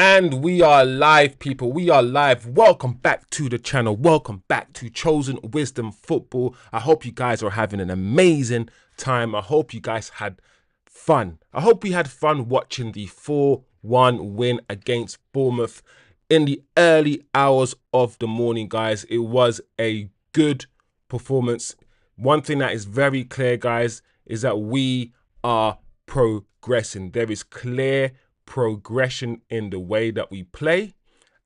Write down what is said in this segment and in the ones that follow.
And we are live, people. We are live. Welcome back to the channel. Welcome back to Chosen Wisdom Football. I hope you guys are having an amazing time. I hope you guys had fun. I hope we had fun watching the 4-1 win against Bournemouth in the early hours of the morning, guys. It was a good performance. One thing that is very clear, guys, is that we are progressing. There is clear progression in the way that we play.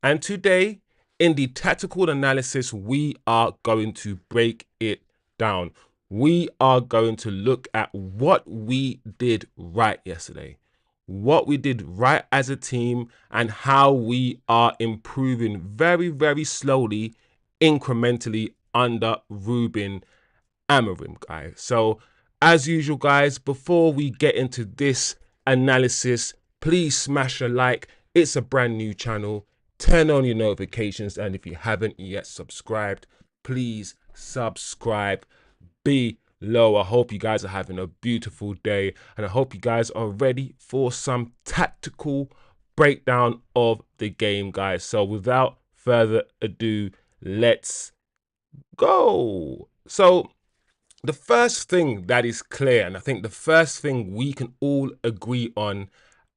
And today, in the tactical analysis, we are going to break it down. We are going to look at what we did right yesterday, what we did right as a team, and how we are improving very, very slowly, incrementally under Ruben Amorim, guys. So, as usual, guys, before we get into this analysis, please smash a like. It's a brand new channel. Turn on your notifications, and if you haven't yet subscribed, please subscribe below. I hope you guys are having a beautiful day, and I hope you guys are ready for some tactical breakdown of the game, guys. So without further ado, let's go. So the first thing that is clear, and I think the first thing we can all agree on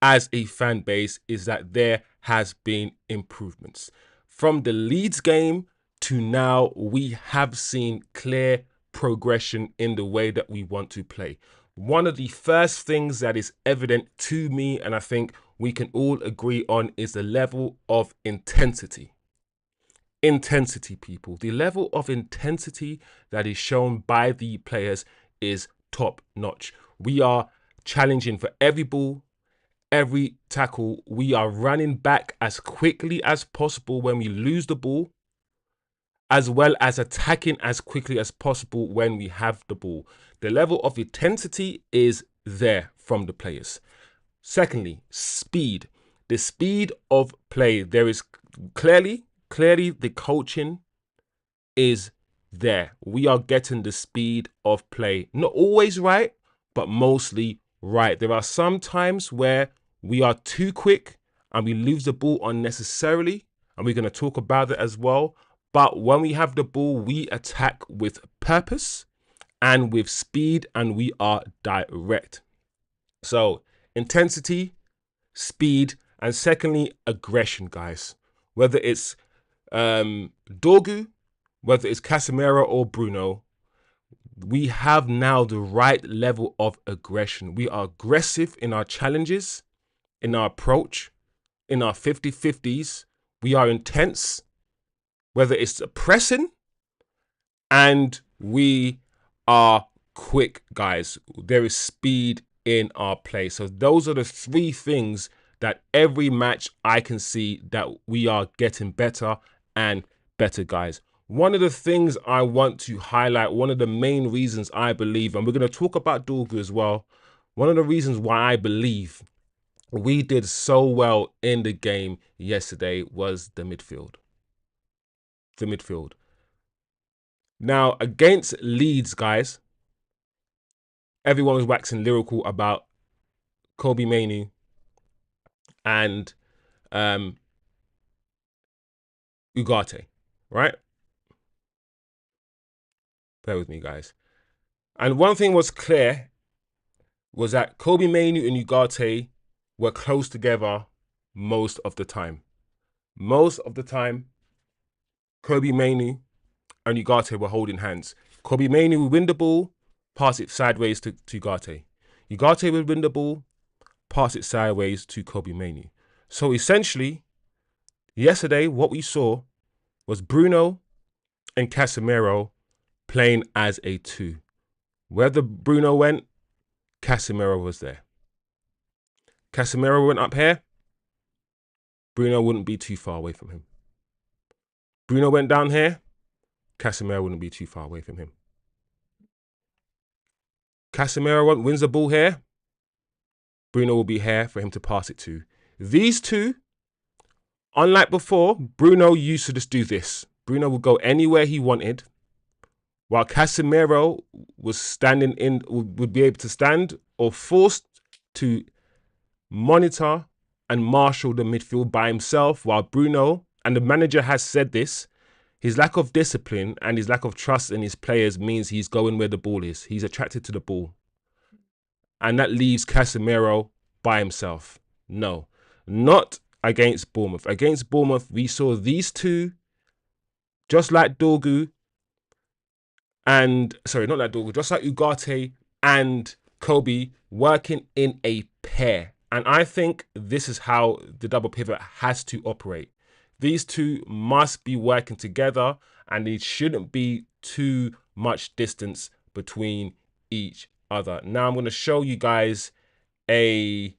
as a fan base, is that there has been improvements. From the Leeds game to now, we have seen clear progression in the way that we want to play. One of the first things that is evident to me, and I think we can all agree on, is the level of intensity. Intensity, people. The level of intensity that is shown by the players is top notch. We are challenging for every ball, every tackle. We are running back as quickly as possible when we lose the ball, as well as attacking as quickly as possible when we have the ball. The level of intensity is there from the players. Secondly, speed. The speed of play. There is clearly the coaching is there. We are getting the speed of play. Not always right, but mostly right. There are some times where we are too quick and we lose the ball unnecessarily, and we're going to talk about it as well. But when we have the ball, we attack with purpose and with speed, and we are direct. So intensity, speed, and secondly, aggression, guys. Whether it's Dorgu, whether it's Casemiro or Bruno, we have now the right level of aggression. We are aggressive in our challenges, in our approach, in our 50-50s. We are intense, whether it's pressing, and we are quick, guys. There is speed in our play. So those are the three things that every match I can see that we are getting better and better, guys. One of the things I want to highlight, one of the main reasons I believe, and we're going to talk about Dorgu as well, one of the reasons why I believe we did so well in the game yesterday was the midfield. The midfield. Now, against Leeds, guys, everyone was waxing lyrical about Kobe Mainoo and Ugarte, right? Bear with me, guys. And one thing was clear was that Kobe Mainoo and Ugarte were close together most of the time. Most of the time, Kobe Mainoo and Ugarte were holding hands. Kobe Mainoo would win the ball, pass it sideways to Ugarte. Ugarte would win the ball, pass it sideways to Kobe Mainoo. So essentially, yesterday, what we saw was Bruno and Casemiro playing as a two. Wherever Bruno went, Casemiro was there. Casemiro went up here, Bruno wouldn't be too far away from him. Bruno went down here, Casemiro wouldn't be too far away from him. Casemiro wins the ball here, Bruno will be here for him to pass it to. These two, unlike before, Bruno used to just do this. Bruno would go anywhere he wanted, while Casemiro was standing in, would be able to stand or forced to monitor and marshal the midfield by himself, while Bruno, and the manager has said this, his lack of discipline and his lack of trust in his players means he's going where the ball is. He's attracted to the ball. And that leaves Casemiro by himself. No, not against Bournemouth. Against Bournemouth, we saw these two, just like Dorgu and, sorry, not like Dorgu, just like Ugarte and Kobe, working in a pair. And I think this is how the double pivot has to operate. These two must be working together, and there shouldn't be too much distance between each other. Now I'm going to show you guys a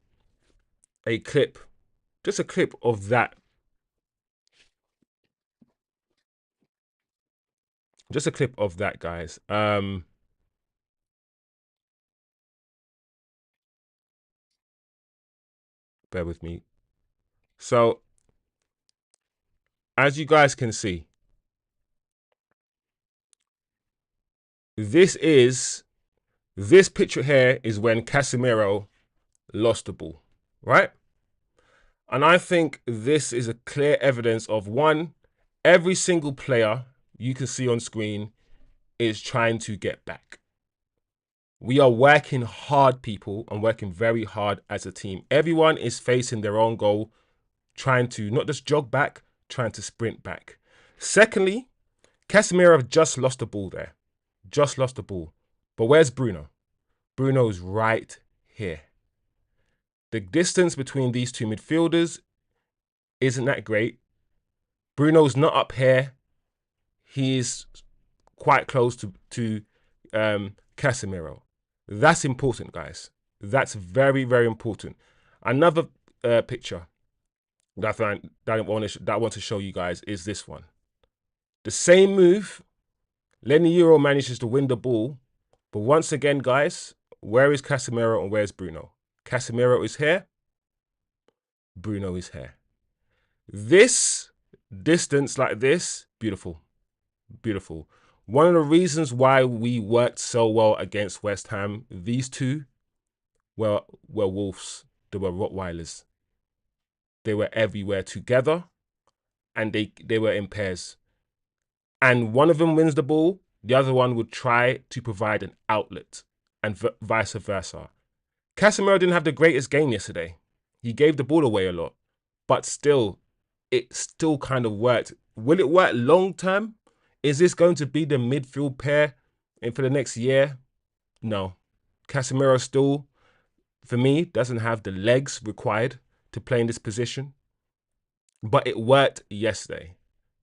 clip, just a clip of that. Just a clip of that, guys. Bear with me. So, as you guys can see, this picture here is when Casemiro lost the ball, right? And I think this is a clear evidence of, one, every single player you can see on screen is trying to get back. We are working hard, people, and working very hard as a team. Everyone is facing their own goal, trying to not just jog back, trying to sprint back. Secondly, Casemiro just lost the ball there. Just lost the ball. But where's Bruno? Bruno's right here. The distance between these two midfielders isn't that great. Bruno's not up here. He's quite close to Casemiro. That's important, guys. That's very, very important. Another picture that I want to show you guys is this one. The same move. Lenny Euro manages to win the ball. But once again, guys, where is Casemiro and where's Bruno? Casemiro is here. Bruno is here. This distance like this, beautiful. Beautiful. One of the reasons why we worked so well against West Ham, these two were wolves. They were Rottweilers. They were everywhere together, and they were in pairs. And one of them wins the ball, the other one would try to provide an outlet, and vice versa. Casemiro didn't have the greatest game yesterday. He gave the ball away a lot, but still, it still kind of worked. Will it work long term? Is this going to be the midfield pair for the next year? No. Casemiro still, for me, doesn't have the legs required to play in this position. But it worked yesterday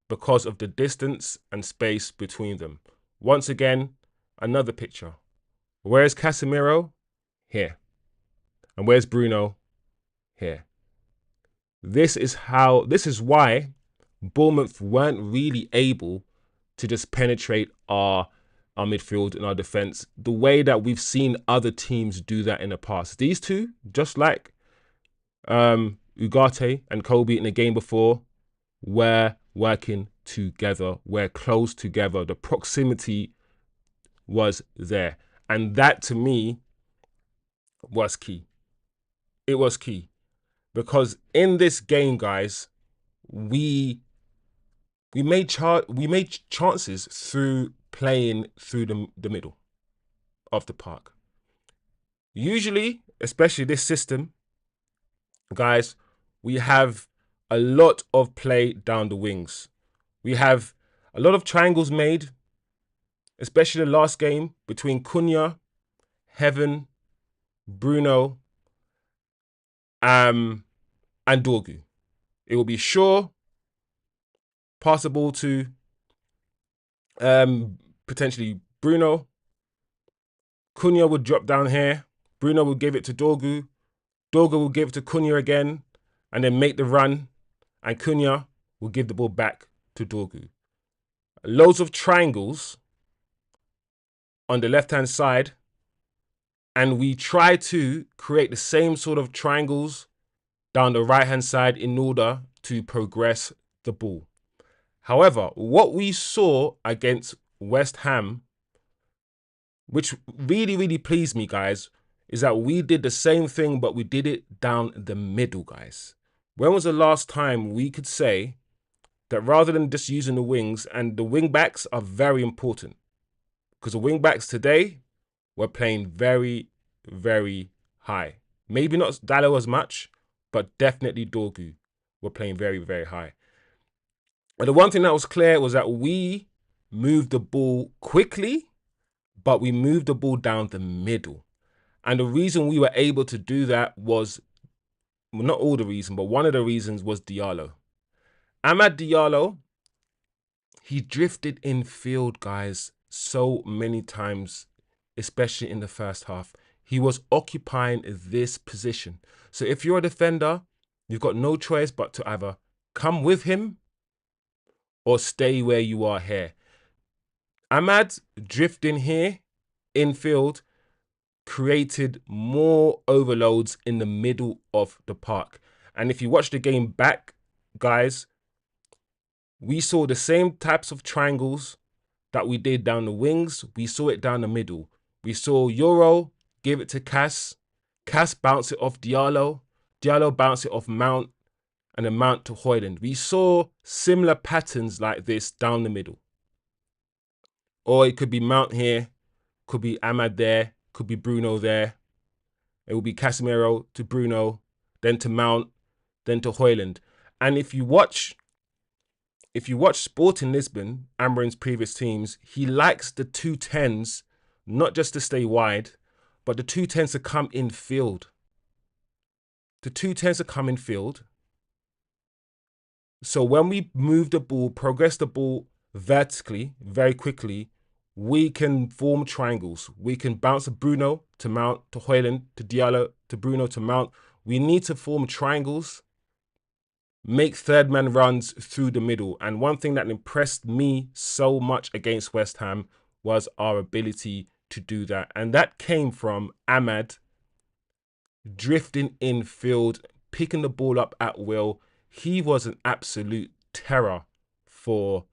because of the distance and space between them. Once again, another picture. Where's Casemiro? Here. And where's Bruno? Here. This is why Bournemouth weren't really able to just penetrate our midfield and our defense the way that we've seen other teams do that in the past. These two, just like Ugarte and Kobe in the game before, were working together, were close together. The proximity was there. And that, to me, was key. It was key. Because in this game, guys, we made chances through playing through the middle of the park. Usually, especially this system, guys, we have a lot of play down the wings. We have a lot of triangles made, especially the last game between Cunha, Heaven, Bruno, and Dorgu. It will be Shaw, pass the ball to potentially Bruno. Cunha would drop down here. Bruno will give it to Dorgu. Dorgu will give it to Cunha again and then make the run. And Cunha will give the ball back to Dorgu. Loads of triangles on the left-hand side. And we try to create the same sort of triangles down the right-hand side in order to progress the ball. However, what we saw against West Ham, which really, really pleased me, guys, is that we did the same thing, but we did it down the middle, guys. When was the last time we could say that rather than just using the wings, and the wing backs are very important, because the wing backs today were playing very, very high. Maybe not Diallo as much, but definitely Dorgu were playing very, very high. And the one thing that was clear was that we moved the ball quickly, but we moved the ball down the middle. And the reason we were able to do that was, well, not all the reason, but one of the reasons was Diallo. Ahmad Diallo, he drifted in field, guys, so many times, especially in the first half. He was occupying this position. So if you're a defender, you've got no choice but to either come with him or stay where you are here. Ahmad drifting here in field created more overloads in the middle of the park. And if you watch the game back, guys, we saw the same types of triangles that we did down the wings. We saw it down the middle. We saw Euro give it to Cass. Cass bounce it off Diallo. Diallo bounce it off Mount, and then Mount to Højlund. We saw similar patterns like this down the middle. Or it could be Mount here, could be Ahmad there, could be Bruno there. It will be Casemiro to Bruno, then to Mount, then to Højlund. And if you watch Sporting Lisbon, Amorim's previous teams, he likes the 210s not just to stay wide, but the 210s to come in field. The 210s to come in field. So when we move the ball, progress the ball vertically, very quickly, we can form triangles. We can bounce a Bruno to Mount, to Højlund, to Diallo, to Bruno, to Mount. We need to form triangles, make third man runs through the middle. And one thing that impressed me so much against West Ham was our ability to do that. And that came from Ahmad drifting in field, picking the ball up at will. He was an absolute terror for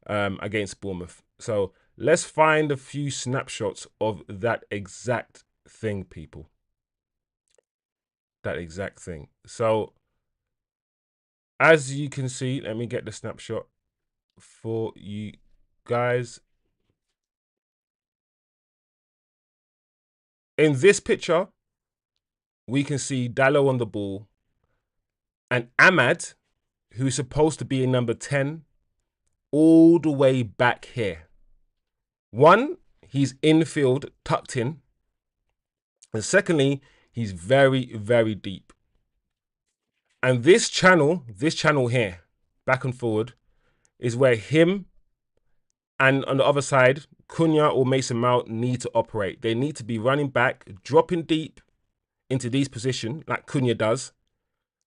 against Bournemouth. So let's find a few snapshots of that exact thing, people. That exact thing. So as you can see, let me get the snapshot for you guys. In this picture, we can see Diallo on the ball and Ahmad, who's supposed to be in number 10, all the way back here. One, he's infield, tucked in. And secondly, he's very, very deep. And this channel here, back and forward, is where him and on the other side, Cunha or Mason Mount need to operate. They need to be running back, dropping deep into these positions, like Cunha does,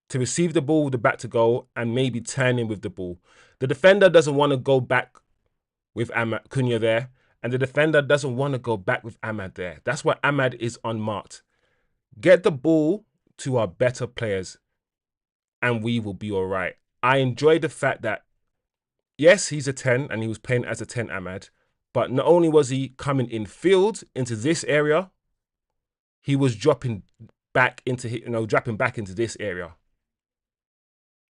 to receive the ball with the back to goal and maybe turning with the ball. The defender doesn't want to go back with Ahmad, Cunha there, and the defender doesn't want to go back with Ahmad there. That's why Ahmad is unmarked. Get the ball to our better players and we will be all right. I enjoy the fact that, yes, he's a 10 and he was playing as a 10, Ahmad, but not only was he coming in field into this area, he was dropping back into, dropping back into this area.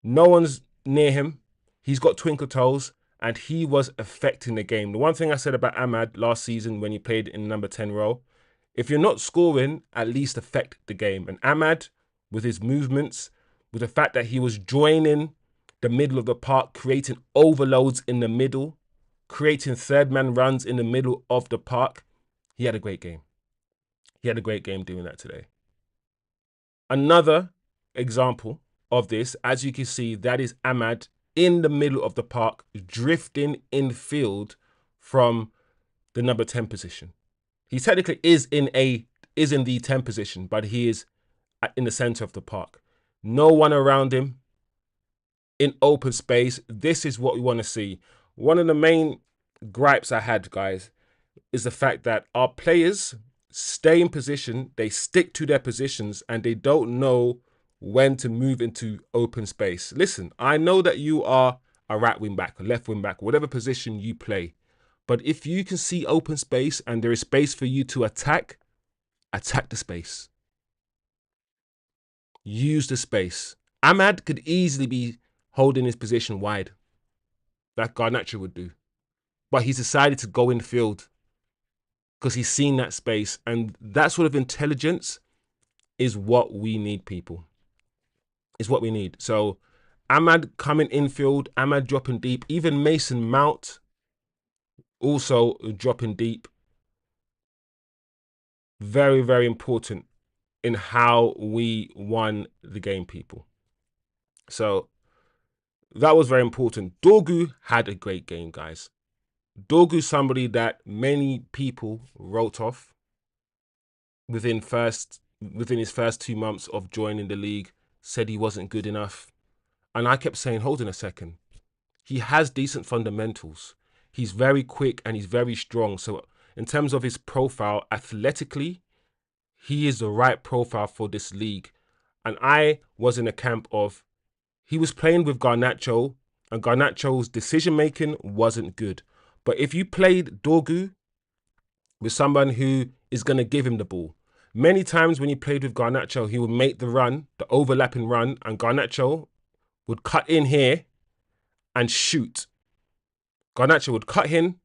No one's near him. He's got twinkle toes and he was affecting the game. The one thing I said about Ahmad last season when he played in number 10 role, if you're not scoring, at least affect the game. And Ahmad, with his movements, with the fact that he was joining the middle of the park, creating overloads in the middle, creating third man runs in the middle of the park, he had a great game. He had a great game doing that today. Another example of this, as you can see, that is Ahmad in the middle of the park, drifting in field from the number 10 position. He technically is in the 10 position, but he is in the center of the park. No one around him, in open space. This is what we want to see. One of the main gripes I had, guys, is the fact that our players stay in position, they stick to their positions, and they don't know when to move into open space. Listen, I know that you are a right wing back, a left wing back, whatever position you play. But if you can see open space and there is space for you to attack, attack the space. Use the space. Ahmad could easily be holding his position wide, like Garnacho would do. But he's decided to go in field because he's seen that space. And that sort of intelligence is what we need, people. Is what we need. So Ahmad coming infield, Ahmad dropping deep. Even Mason Mount also dropping deep. Very, very important in how we won the game, people. So that was very important. Dorgu had a great game, guys. Dorgu, somebody that many people wrote off within his first 2 months of joining the league, said he wasn't good enough. And I kept saying, hold on a second. He has decent fundamentals. He's very quick and he's very strong. So in terms of his profile, athletically, he is the right profile for this league. And I was in a camp of, he was playing with Garnacho, and Garnacho's decision-making wasn't good. But if you played Dorgu with someone who is going to give him the ball, many times when he played with Garnacho, he would make the run, the overlapping run, and Garnacho would cut in here and shoot. Garnacho would cut in,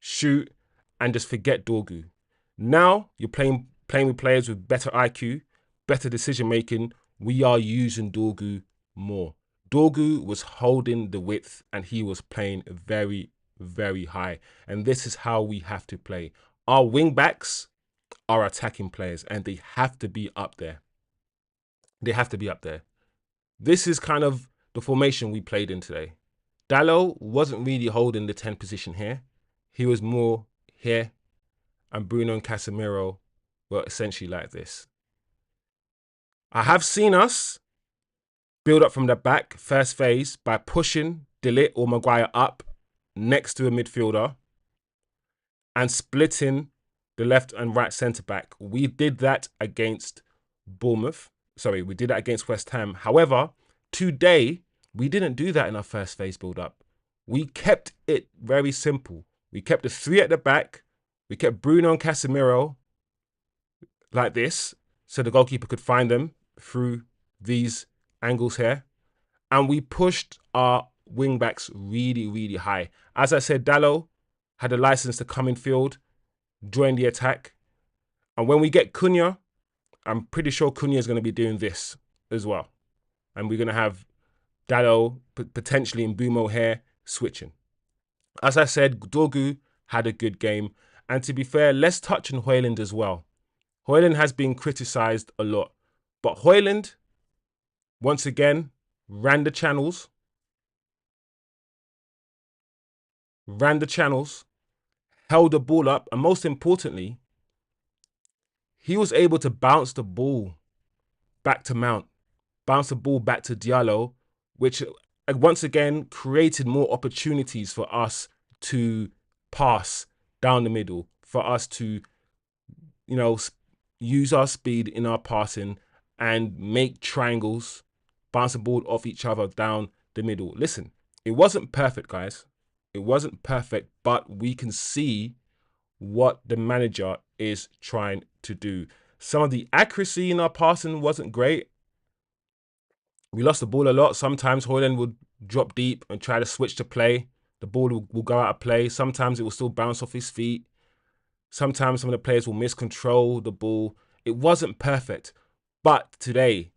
shoot, and just forget Dorgu. Now you're playing with players with better IQ, better decision-making. We are using Dorgu more. Dorgu was holding the width and he was playing very, very high. And this is how we have to play. Our wing backs are attacking players and they have to be up there. They have to be up there. This is kind of the formation we played in today. Diallo wasn't really holding the 10 position here. He was more here. And Bruno and Casemiro were essentially like this. I have seen us build up from the back, first phase, by pushing De Ligt or Maguire up next to a midfielder and splitting the left and right centre-back. We did that against Bournemouth. Sorry, we did that against West Ham. However, today, we didn't do that in our first phase build-up. We kept it very simple. We kept the three at the back. We kept Bruno and Casemiro like this, so the goalkeeper could find them through these angles here. And we pushed our wing backs really, really high. As I said, Diallo had a license to come in field, join the attack. And when we get Cunha, I'm pretty sure Cunha is going to be doing this as well. And we're going to have Diallo potentially in Bumo here switching. As I said, Dorgu had a good game. And to be fair, let's touch on Højlund as well. Højlund has been criticised a lot. But Højlund, once again, ran the channels, held the ball up, and most importantly, he was able to bounce the ball back to Mount, bounce the ball back to Diallo, which once again created more opportunities for us to pass down the middle, for us to, you know, use our speed in our passing and make triangles, bounce the ball off each other down the middle. Listen, it wasn't perfect, guys. It wasn't perfect, but we can see what the manager is trying to do. Some of the accuracy in our passing wasn't great. We lost the ball a lot. Sometimes Højlund would drop deep and try to switch to play. The ball will go out of play. Sometimes it will still bounce off his feet. Sometimes some of the players will miscontrol the ball. It wasn't perfect. But today,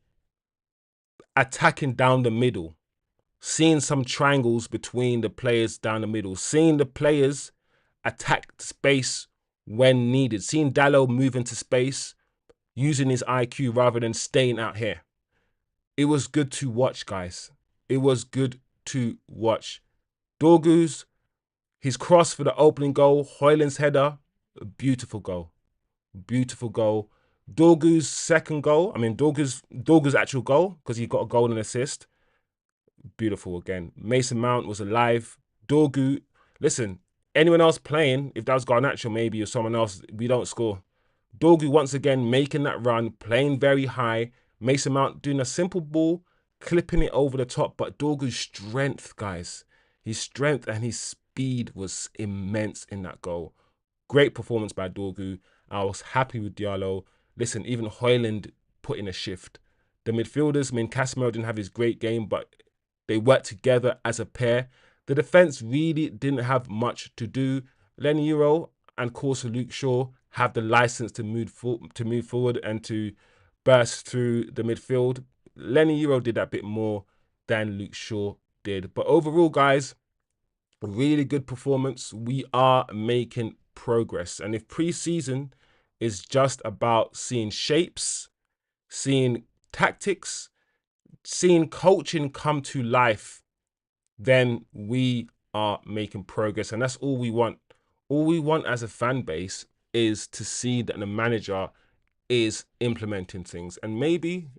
attacking down the middle, seeing some triangles between the players down the middle, seeing the players attack space when needed, seeing Diallo move into space, using his IQ rather than staying out here. It was good to watch, guys. It was good to watch. Dorgu's, his cross for the opening goal, Højlund's header, a beautiful goal. Beautiful goal. Dorgu's second goal, Dorgu's actual goal, because he got a goal and assist. Beautiful again. Mason Mount was alive. Dorgu, listen, anyone else playing, if that was Garnacho maybe or someone else, we don't score. Dorgu once again making that run, playing very high. Mason Mount doing a simple ball, clipping it over the top. But Dorgu's strength, guys, his strength and his speed was immense in that goal. Great performance by Dorgu. I was happy with Diallo. Listen, even Højlund put in a shift. The midfielders, I mean, Casemiro didn't have his great game, but they worked together as a pair. The defense really didn't have much to do. Lenny Euro and, of course, Luke Shaw have the license to move forward and to burst through the midfield. Lenny Euro did that bit more than Luke Shaw did. But overall, guys, a really good performance. We are making progress. And if pre-season is just about seeing shapes, seeing tactics, seeing coaching come to life, then we are making progress. And that's all we want. All we want as a fan base is to see that the manager is implementing things. And maybe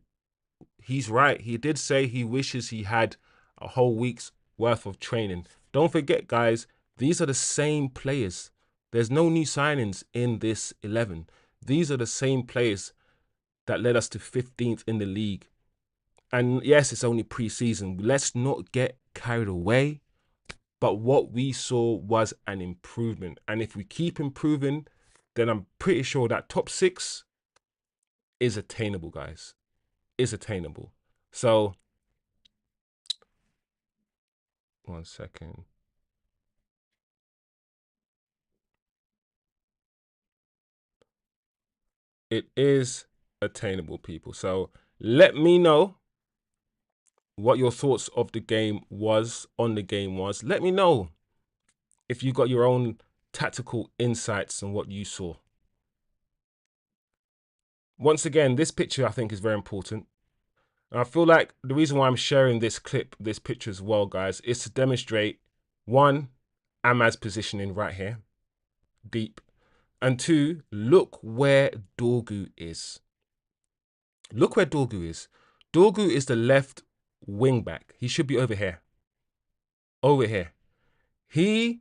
he's right. He did say he wishes he had a whole week's worth of training. Don't forget, guys, these are the same players. There's no new signings in this 11. These are the same players that led us to 15th in the league. And yes, it's only pre-season. Let's not get carried away. But what we saw was an improvement. And if we keep improving, then I'm pretty sure that top 6 is attainable, guys. Is attainable. So, 1 second. It is attainable, people. So let me know what your thoughts of the game was, on the game was. Let me know if you got your own tactical insights on what you saw. Once again, this picture I think is very important. And I feel like the reason why I'm sharing this clip, this picture as well, guys, is to demonstrate, one, Ahmad's positioning right here, deep. And two, look where Dorgu is. Look where Dorgu is. Dorgu is the left wing back. He should be over here. Over here. He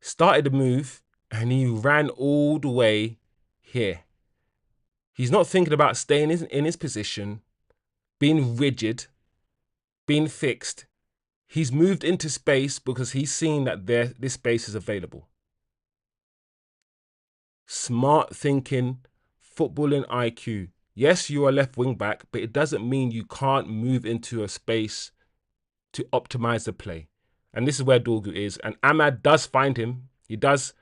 started the move and he ran all the way here. He's not thinking about staying in his position, being rigid, being fixed. He's moved into space because he's seen that this space is available. Smart thinking, footballing IQ. Yes, you are left wing back, but it doesn't mean you can't move into a space to optimize the play. And this is where Dorgu is. And Ahmad does find him. He does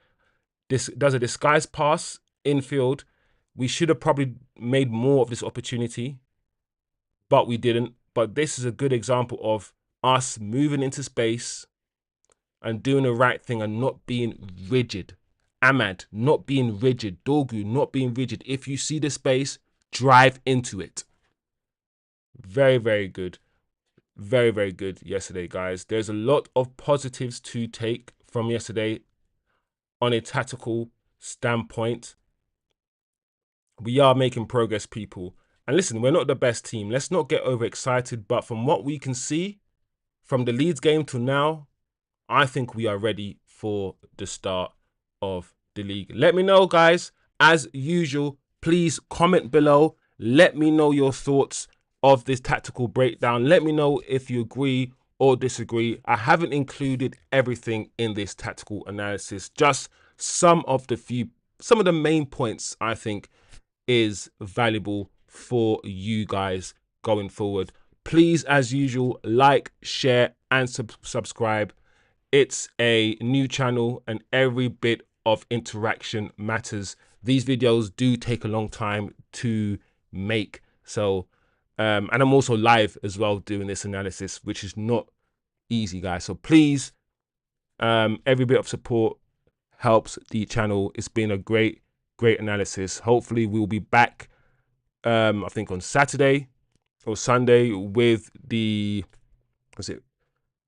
a disguised pass infield. We should have probably made more of this opportunity, but we didn't. But this is a good example of us moving into space and doing the right thing and not being rigid. Ahmad not being rigid. Dorgu not being rigid. If you see the space, drive into it. Very, very good. Very, very good yesterday, guys. There's a lot of positives to take from yesterday on a tactical standpoint. We are making progress, people. And listen, we're not the best team. Let's not get overexcited. But from what we can see, from the Leeds game to now, I think we are ready for the start of the league. Let me know, guys. As usual, please comment below. Let me know your thoughts of this tactical breakdown. Let me know if you agree or disagree. I haven't included everything in this tactical analysis, just some of the main points I think is valuable for you guys going forward. Please, as usual, like, share, and subscribe. It's a new channel and every bit of interaction matters. These videos do take a long time to make. So, and I'm also live as well doing this analysis, which is not easy, guys. So please, every bit of support helps the channel. It's been a great analysis. Hopefully we'll be back, I think on Saturday or Sunday with the,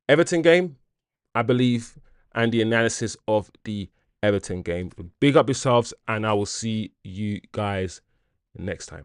Everton game, I believe, and the analysis of the Everton game. Big up yourselves, and I will see you guys next time.